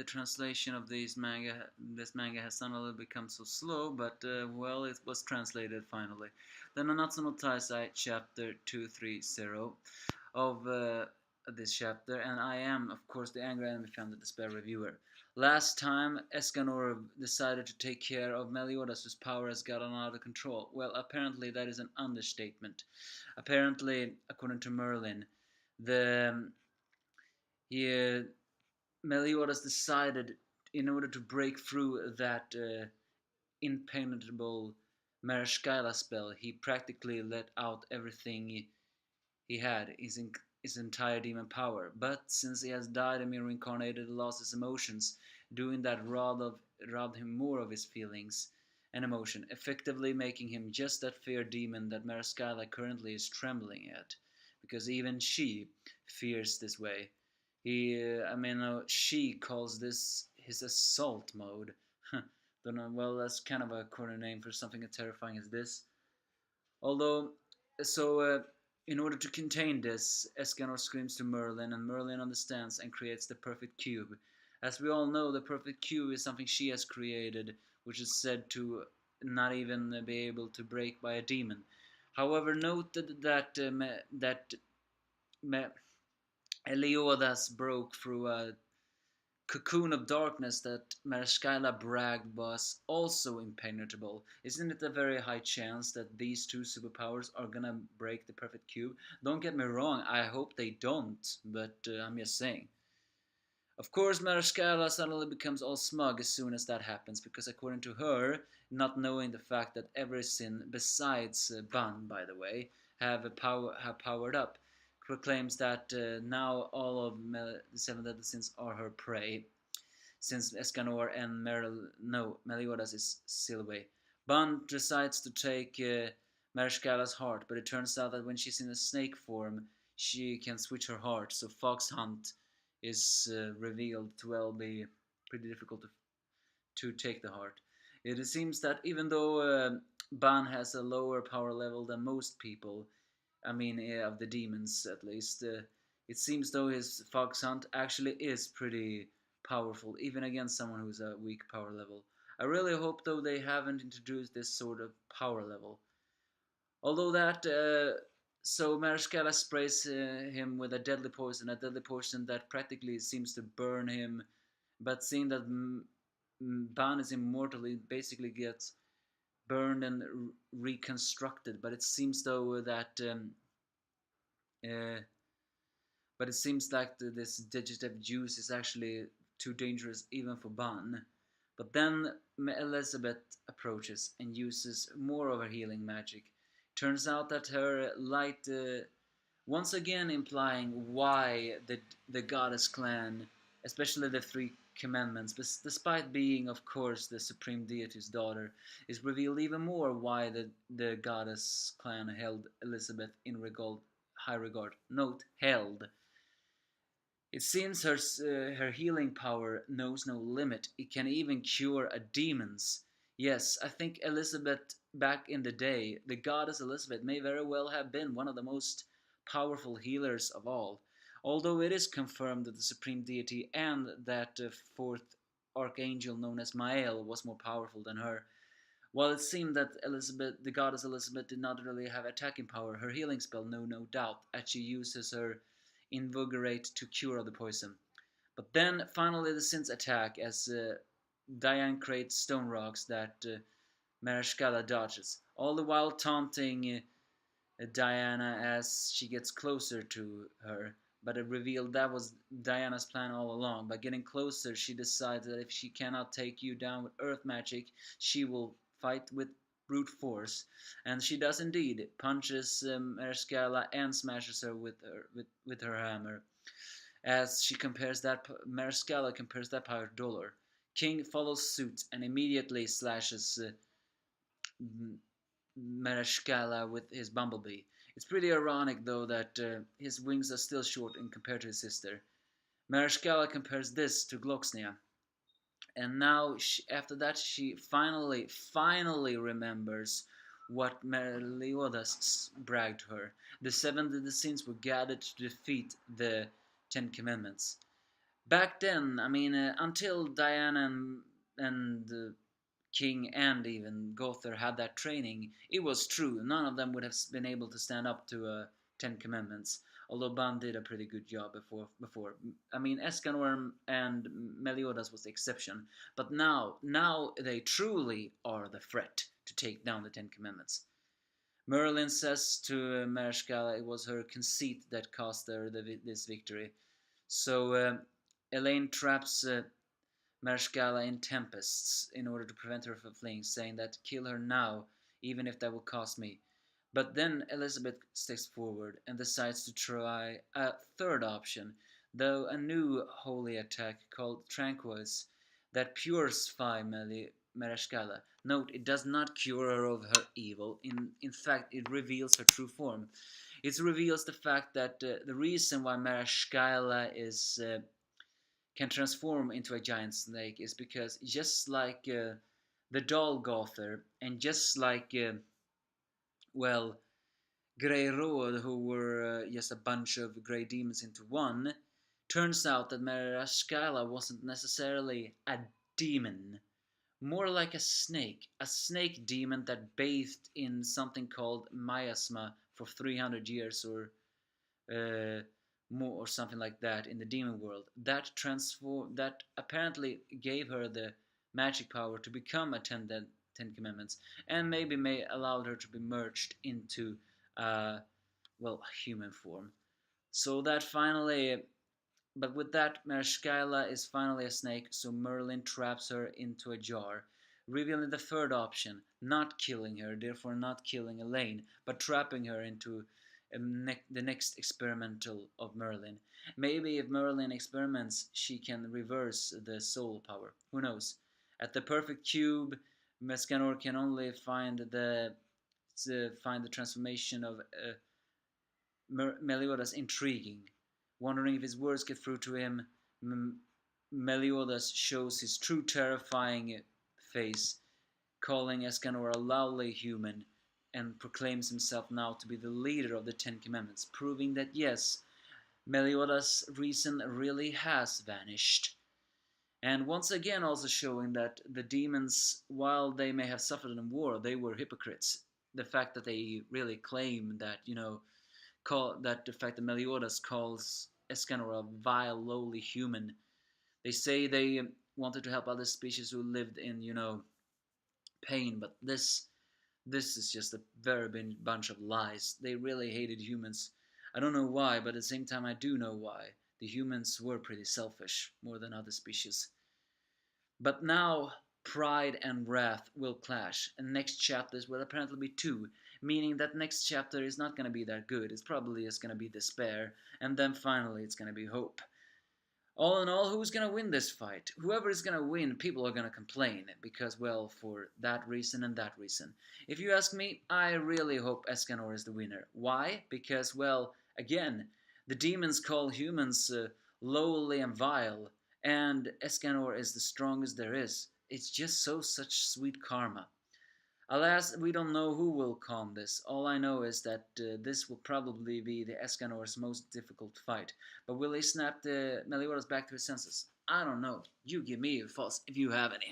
translation of this manga has suddenly become so slow, but well, it was translated finally. The Nanatsu no Taizai chapter 230 of this chapter, and I am, of course, the angry enemy fan, the despair reviewer. Last time, Escanor decided to take care of Meliodas, whose power has gotten out of control. Well, apparently that is an understatement. Apparently, according to Merlin, the he Meliodas decided, in order to break through that impenetrable Mera spell, he practically let out everything he had, his entire demon power. But since he has died and been reincarnated and lost his emotions, doing that robbed him more of his feelings and emotion, effectively making him just that fear demon that Mera currently is trembling at, because even she fears this way. She calls this his assault mode. Don't know. Well, that's kind of a corner name for something as terrifying as this. Although, so in order to contain this, Escanor screams to Merlin, and Merlin understands and creates the perfect cube. As we all know, the perfect cube is something she has created, which is said to not even be able to break by a demon. However, noted that Eliodas broke through a cocoon of darkness that Mariskaila bragged was also impenetrable. Isn't it a very high chance that these two superpowers are gonna break the perfect cube? Don't get me wrong, I hope they don't, but I'm just saying. Of course, Mariskaila suddenly becomes all smug as soon as that happens, because according to her, not knowing the fact that every sin besides Ban, by the way, have powered up, proclaims that now all of the seven deadly sins are her prey, since Escanor and Meliodas is still away. Ban decides to take Mariskalla's heart, but it turns out that when she's in a snake form, she can switch her heart, so Fox Hunt is revealed to well be pretty difficult to take the heart. It seems that even though Ban has a lower power level than most people, of the demons at least, it seems though his Fox Hunt actually is pretty powerful, even against someone who's a weak power level. I really hope though they haven't introduced this sort of power level. Although that, so Mariskala sprays him with a deadly poison that practically seems to burn him. But seeing that Ban is immortal, he basically gets burned and reconstructed. But it seems though that uh, but it seems like this digitive juice is actually too dangerous even for Ban. But then Elizabeth approaches and uses more of her healing magic. Turns out that her light, once again implying why the goddess clan, especially the three commandments, despite being, of course, the supreme deity's daughter, is revealed even more why the goddess clan held Elizabeth in high regard. Note, held. It seems her healing power knows no limit. It can even cure a demons. Yes, I think Elizabeth back in the day, the goddess Elizabeth may very well have been one of the most powerful healers of all. Although it is confirmed that the supreme deity and that fourth archangel known as Mael was more powerful than her. While it seemed that the goddess Elizabeth, did not really have attacking power, her healing spell, no doubt, as she uses her invigorate to cure the poison. But then finally the Sins attack as Diane creates stone rocks that Marishkala dodges, all the while taunting Diana as she gets closer to her. But it revealed that was Diana's plan all along. By getting closer, she decides that if she cannot take you down with earth magic, she will fight with brute force. And she does indeed, punches Mariskala and smashes her with her hammer. As she compares that, Mariskala compares that power to Dolor. King follows suit and immediately slashes Marashkala with his bumblebee. It's pretty ironic though that his wings are still short in compared to his sister. Marashkala compares this to Gloxnia. And now, after that, she finally remembers what Meliodas bragged to her. The seven deadly sins were gathered to defeat the Ten Commandments. Back then, I mean, until Diana and King and even Gother had that training, it was true. None of them would have been able to stand up to Ten Commandments. Although Ban did a pretty good job before. I mean, Escanor and Meliodas was the exception. But now they truly are the threat to take down the Ten Commandments. Merlin says to Marishkala it was her conceit that cost her this victory. So Elaine traps Marishkala in tempests in order to prevent her from fleeing, saying that kill her now, even if that will cost me. But then Elizabeth steps forward and decides to try a third option, though a new holy attack called Tranquilus that purifies Marishkala. Note, it does not cure her of her evil. In fact, it reveals her true form. It reveals the fact that the reason why Marishkala is can transform into a giant snake is because just like the doll Gother and just like well Grey Road, who were just a bunch of grey demons into one, turns out that Marashkala wasn't necessarily a demon, more like a snake demon that bathed in something called miasma for 300 years or uh, more or something like that in the demon world. That apparently gave her the magic power to become a Ten Commandments, and maybe may allowed her to be merged into uh, human form. So that finally, but with that, Marishkala is finally a snake, so Merlin traps her into a jar, revealing the third option, not killing her, therefore not killing Elaine, but trapping her into the next experimental of Merlin. Maybe if Merlin experiments, she can reverse the soul power. Who knows? At the perfect cube, Mescanor can only find the transformation of Meliodas intriguing. Wondering if his words get through to him, Meliodas shows his true terrifying face, calling Escanor a lovely human, and proclaims himself now to be the leader of the Ten Commandments, proving that yes, Meliodas' reason really has vanished. And once again also showing that the demons, while they may have suffered in war, they were hypocrites. The fact that they really claim that, the fact that Meliodas calls Escanor a vile, lowly human. They say they wanted to help other species who lived in, pain, but this is just a very big bunch of lies. They really hated humans. I don't know why, but at the same time I do know why. The humans were pretty selfish, more than other species. But now pride and wrath will clash, and next chapters will apparently be two, meaning that next chapter is not going to be that good. It's probably just going to be despair, and then finally it's going to be hope. All in all, who's going to win this fight? Whoever is going to win, people are going to complain because, well, for that reason and that reason. If you ask me, I really hope Escanor is the winner. Why? Because, well, again, the demons call humans lowly and vile, and Escanor is the strongest there is. It's just such sweet karma. Alas, we don't know who will calm this. All I know is that this will probably be the Escanor's most difficult fight. But will he snap the Meliodas back to his senses? I don't know. You give me your thoughts if you have any.